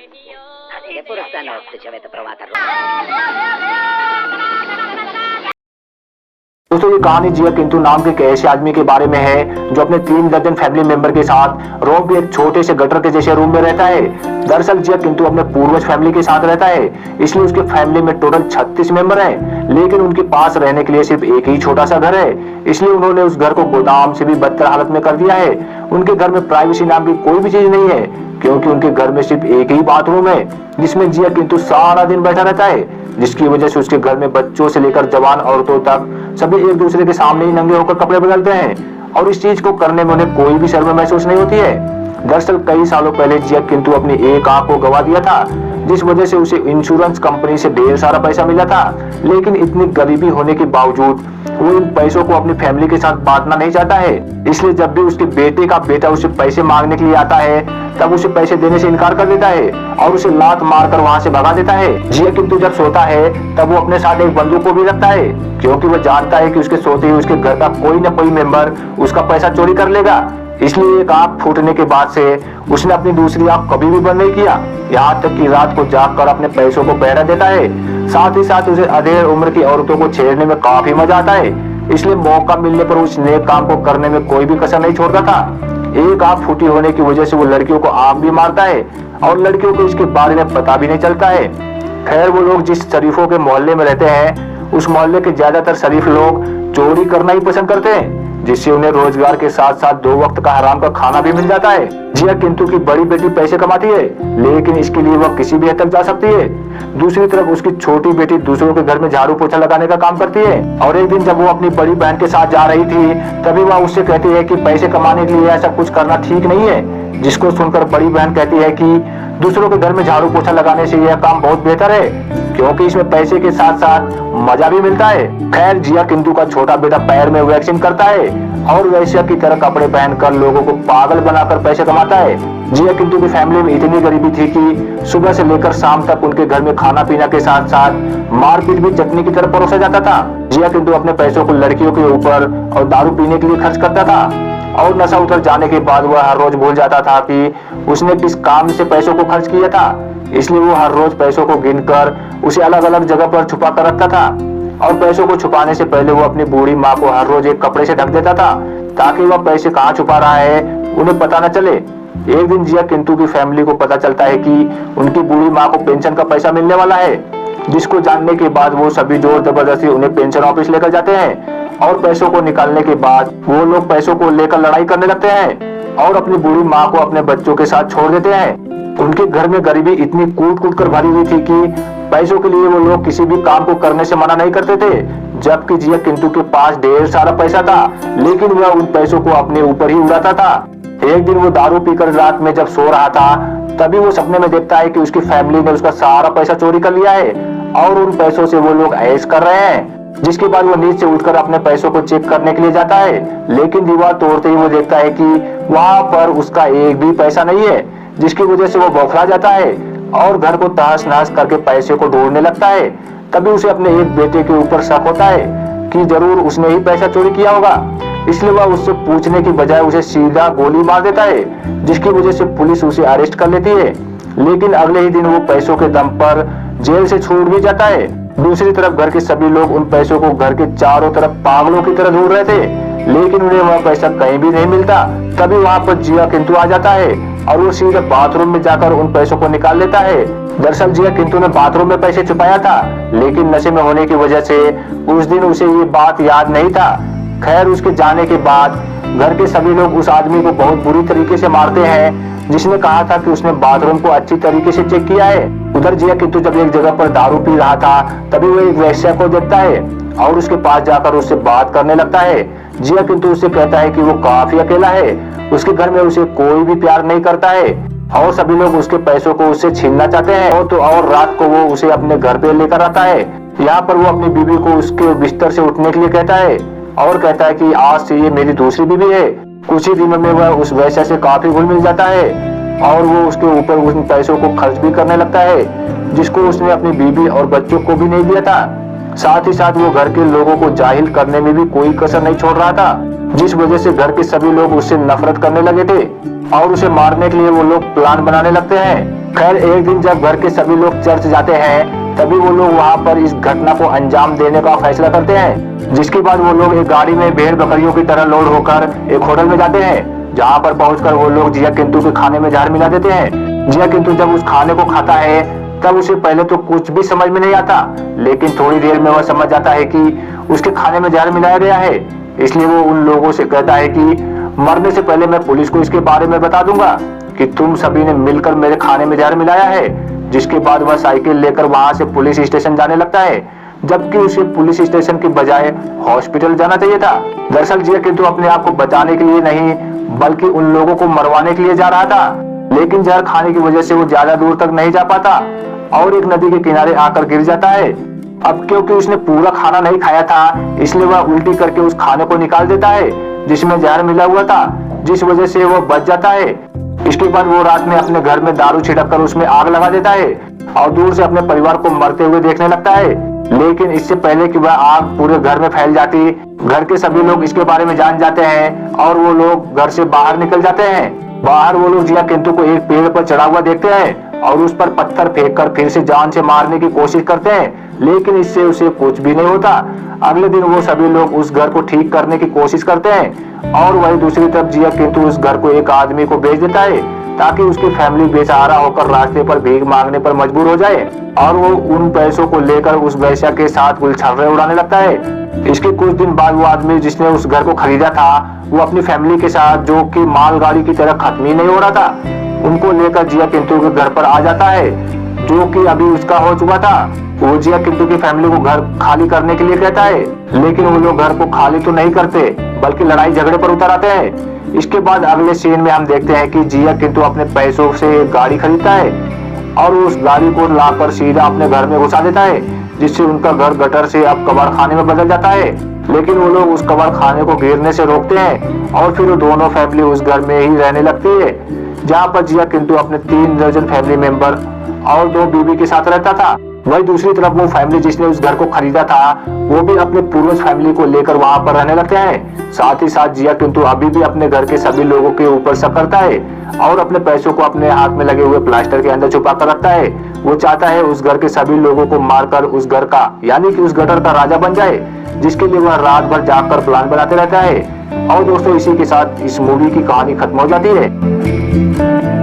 Che pure stanotte ci avete provato a दोस्तों ये कहानी जिया किंतु नाम के एक ऐसे आदमी के बारे में है जो अपने 3 दर्जन फैमिली मेंबर के साथ रोम के एक छोटे से गटर के जैसे रूम में रहता है। दरअसल जिया किंतु अपने पूर्वज फैमिली के साथ रहता है, इसलिए उसके फैमिली में टोटल 36 मेंबर हैं, लेकिन उनके पास रहने के लिए सिर्फ एक ही छोटा सा घर है, इसलिए उन्होंने उस घर को गोदाम से भी बदतर हालत में कर दिया है। उनके घर में प्राइवेसी नाम की कोई भी चीज नहीं है, क्योंकि उनके घर में सिर्फ एक ही बाथरूम है जिसमें जिया किंतु सारा दिन बैठा रहता है, जिसकी वजह से उसके घर में बच्चों से लेकर जवान औरतों तक सभी एक दूसरे के सामने ही नंगे होकर कपड़े बदलते हैं और इस चीज को करने में उन्हें कोई भी शर्म महसूस नहीं होती है। दरअसल कई सालों पहले जिया किंतु अपनी एक आंख को गवा दिया था, जिस वजह से उसे इंश्योरेंस कंपनी से ढेर सारा पैसा मिला था, लेकिन इतनी गरीबी होने के बावजूद वो इन पैसों को अपनी फैमिली के साथ बांटना नहीं चाहता है। इसलिए जब भी उसके बेटे का बेटा उसे पैसे मांगने के लिए आता है तब उसे पैसे देने से इनकार कर देता है और उसे लात मारकर वहां से भगा देता है। जिया किंतु जब सोता है तब वो अपने साथ एक बंदूक को भी रखता है, क्योंकि वो जानता है कि उसके सोते ही उसके घर का कोई न कोई मेंबर उसका पैसा चोरी कर लेगा। इसलिए एक आंख फूटने के बाद से उसने अपनी दूसरी आंख कभी भी बंद नहीं किया, यहाँ तक कि रात को जागकर अपने पैसों को पहरा देता है। साथ ही साथ उसे अधेड़ उम्र की औरतों को छेड़ने में काफी मजा आता है, इसलिए मौका मिलने पर उस नेक काम को करने में कोई भी कसर नहीं छोड़ता था। एक आंख फूटी होने की वजह से वो लड़कियों को आंख भी मारता है और लड़कियों को इसके बारे में पता भी नहीं चलता है। खैर वो लोग जिस शरीफों के मोहल्ले में रहते हैं उस मोहल्ले के ज्यादातर शरीफ लोग चोरी करना ही पसंद करते हैं, जिससे उन्हें रोजगार के साथ साथ 2 वक्त का हराम का खाना भी मिल जाता है। जिया किंतु की बड़ी बेटी पैसे कमाती है, लेकिन इसके लिए वह किसी भी हद तक जा सकती है। दूसरी तरफ उसकी छोटी बेटी दूसरों के घर में झाड़ू पोछा लगाने का काम करती है और एक दिन जब वो अपनी बड़ी बहन के साथ जा रही थी तभी वह उससे कहती है कि पैसे कमाने के लिए ऐसा कुछ करना ठीक नहीं है, जिसको सुनकर बड़ी बहन कहती है कि दूसरों के घर में झाड़ू पोछा लगाने से यह काम बहुत बेहतर है, क्योंकि इसमें पैसे के साथ साथ मजा भी मिलता है। खैर जिया किंतु का छोटा बेटा पैर में वैक्सीन करता है और वैश्या की तरह कपड़े पहनकर लोगों को पागल बनाकर पैसे कमाता है। जिया किंतु की फैमिली में इतनी गरीबी थी कि सुबह से लेकर शाम तक उनके घर में खाना पीना के साथ साथ मारपीट भी चटनी की तरह परोसा जाता था। जिया किंतु अपने पैसों को लड़कियों के ऊपर और दारू पीने के लिए खर्च करता था और नशा उतर जाने के बाद वह हर रोज भूल जाता था कि उसने किस काम से पैसों को खर्च किया था, इसलिए वो हर रोज पैसों को गिनकर उसे अलग अलग जगह पर छुपा कर रखता था और पैसों को छुपाने से पहले वो अपनी बूढ़ी माँ को हर रोज एक कपड़े से ढक देता था ताकि वह पैसे कहाँ छुपा रहा है उन्हें पता न चले। एक दिन जिया किंतु की फैमिली को पता चलता है कि उनकी बूढ़ी माँ को पेंशन का पैसा मिलने वाला है, जिसको जानने के बाद वो सभी जोर जबरदस्ती उन्हें पेंशन ऑफिस लेकर जाते हैं और पैसों को निकालने के बाद वो लोग पैसों को लेकर लड़ाई करने लगते हैं और अपनी बूढ़ी माँ को अपने बच्चों के साथ छोड़ देते हैं। उनके घर में गरीबी इतनी कूट कूट कर भरी हुई थी कि पैसों के लिए वो लोग किसी भी काम को करने से मना नहीं करते थे, जबकि जिया किंतु के पास ढेर सारा पैसा था, लेकिन वह उन पैसों को अपने ऊपर ही उड़ाता था। एक दिन वो दारू पीकर रात में जब सो रहा था तभी वो सपने में देखता है कि उसकी फैमिली ने उसका सारा पैसा चोरी कर लिया है और उन पैसों से वो लोग ऐश कर रहे हैं। जिसके बाद वो नींद से उठकर अपने पैसों को चेक करने के लिए जाता है, लेकिन दीवार तोड़ते ही वो देखता है कि वहां पर उसका एक भी पैसा नहीं है, जिसकी वजह से वो बौखला जाता है और घर को तहस नहस करके पैसे को ढूंढने लगता है। तभी उसे अपने एक बेटे के ऊपर शक होता है कि जरूर उसने ही पैसा चोरी किया होगा, इसलिए वह उससे पूछने की बजाय उसे सीधा गोली मार देता है, जिसकी वजह से पुलिस उसे अरेस्ट कर लेती है। लेकिन अगले ही दिन वो पैसों के दम पर जेल से छूट भी जाता है। दूसरी तरफ घर के सभी लोग उन पैसों को घर के चारों तरफ पागलों की तरह ढूंढ रहे थे, लेकिन उन्हें वह पैसा कहीं भी नहीं मिलता। तभी वहां पर जिया किंतु आ जाता है और वो सीधे बाथरूम में जाकर उन पैसों को निकाल लेता है। दरअसल जिया किंतु ने बाथरूम में पैसे छुपाया था, लेकिन नशे में होने की वजह से उस दिन उसे ये बात याद नहीं था। खैर उसके जाने के बाद घर के सभी लोग उस आदमी को बहुत बुरी तरीके से मारते हैं, जिसने कहा था कि उसने बाथरूम को अच्छी तरीके से चेक किया है। उधर जिया किंतु जब एक जगह पर दारू पी रहा था तभी वो एक वेश्या को देखता है और उसके पास जाकर उससे बात करने लगता है। जिया किंतु उससे कहता है कि वो काफी अकेला है, उसके घर में उसे कोई भी प्यार नहीं करता है और सभी लोग उसके पैसों को उससे छीनना चाहते हैं और रात को वो उसे अपने घर पे लेकर आता है। यहाँ पर वो अपनी बीवी को उसके बिस्तर से उठने के लिए कहता है और कहता है कि आज से ये मेरी दूसरी बीवी है। कुछ ही दिनों में वह उस वैश्या से काफी घुल मिल जाता है और वो उसके ऊपर उन पैसों को खर्च भी करने लगता है, जिसको उसने अपनी बीवी और बच्चों को भी नहीं दिया था। साथ ही साथ वो घर के लोगों को जाहिल करने में भी कोई कसर नहीं छोड़ रहा था, जिस वजह से घर के सभी लोग उससे नफरत करने लगे थे और उसे मारने के लिए वो लोग प्लान बनाने लगते हैं। खैर एक दिन जब घर के सभी लोग चर्च जाते हैं तभी वो लोग वहाँ पर इस घटना को अंजाम देने का फैसला करते हैं, जिसके बाद वो लोग एक गाड़ी में भेड़ बकरियों की तरह लोड होकर एक होटल में जाते हैं, जहाँ पर पहुंचकर वो लोग जिया किंतु के खाने में जहर मिला देते हैं। जिया किंतु जब उस खाने को खाता है तब उसे पहले तो कुछ भी समझ में नहीं आता, लेकिन थोड़ी देर में वह समझ जाता है कि उसके खाने में जहर मिलाया गया है। इसलिए वो उन लोगों से कहता है कि मरने से पहले मैं पुलिस को इसके बारे में बता दूंगा कि तुम सभी ने मिलकर मेरे खाने में जहर मिलाया है। जिसके बाद वह साइकिल लेकर वहां से पुलिस स्टेशन जाने लगता है, जबकि उसे पुलिस स्टेशन की बजाय हॉस्पिटल जाना चाहिए था। दरअसल जिया किंतु अपने आप को बचाने के लिए नहीं बल्कि उन लोगों को मरवाने के लिए जा रहा था, लेकिन जहर खाने की वजह से वो ज्यादा दूर तक नहीं जा पाता और एक नदी के किनारे आकर गिर जाता है। अब क्योंकि उसने पूरा खाना नहीं खाया था इसलिए वह उल्टी करके उस खाने को निकाल देता है जिसमें जहर मिला हुआ था, जिस वजह से वो बच जाता है। इसके बाद वो रात में अपने घर में दारू छिड़क कर उसमें आग लगा देता है और दूर से अपने परिवार को मरते हुए देखने लगता है। लेकिन इससे पहले कि वह आग पूरे घर में फैल जाती, घर के सभी लोग इसके बारे में जान जाते हैं और वो लोग घर से बाहर निकल जाते हैं। बाहर वो लोग जिया किंतु को एक पेड़ पर चढ़ा हुआ देखते हैं और उस पर पत्थर फेंककर फिर से जान से मारने की कोशिश करते हैं, लेकिन इससे उसे कुछ भी नहीं होता। अगले दिन वो सभी लोग उस घर को ठीक करने की कोशिश करते हैं और वही दूसरी तरफ जिया किंतु उस घर को एक आदमी को बेच देता है ताकि उसकी फैमिली बेसहारा होकर रास्ते पर भीख मांगने पर मजबूर हो जाए और वो उन पैसों को लेकर उस वैश्या के साथ गुलछर्रे उड़ाने लगता है। इसके कुछ दिन बाद वो आदमी जिसने उस घर को खरीदा था वो अपनी फैमिली के साथ, जो कि मालगाड़ी की तरह खत्म ही नहीं हो रहा था, उनको लेकर जिया किंतु के घर पर आ जाता है, जो कि अभी उसका हो चुका था। वो जिया किंतु की फैमिली को घर खाली करने के लिए कहता है, लेकिन वो लोग घर को खाली तो नहीं करते बल्कि लड़ाई झगड़े पर उतर आते हैं। इसके बाद अगले सीन में हम देखते हैं कि जिया किंतु अपने पैसों से एक गाड़ी खरीदता है और उस गाड़ी को लाकर सीधा अपने घर में घुसा देता है, जिससे उनका घर गटर से अब कबाड़ खाने में बदल जाता है। लेकिन वो लोग उस कबाड़ खाने को गिरने से रोकते हैं और फिर वो दोनों फैमिली उस घर में ही रहने लगती है, जहाँ पर जिया किंतु अपने 3 दर्जन फैमिली मेंबर और 2 बीवी के साथ रहता था। वही दूसरी तरफ वो फैमिली जिसने उस घर को खरीदा था वो भी अपने पूर्वज फैमिली को लेकर वहां पर रहने लगते हैं। साथ ही साथ जिया किंतु अभी भी अपने घर के सभी लोगों के ऊपर शक करता है और अपने पैसों को अपने हाथ में लगे हुए प्लास्टर के अंदर छुपा कर रखता है। वो चाहता है उस घर के सभी लोगों को मारकर उस घर का यानी कि उस गटर का राजा बन जाए, जिसके लिए वह रात भर जागकर प्लान बनाते रहता है। और दोस्तों इसी के साथ इस मूवी की कहानी खत्म हो जाती है।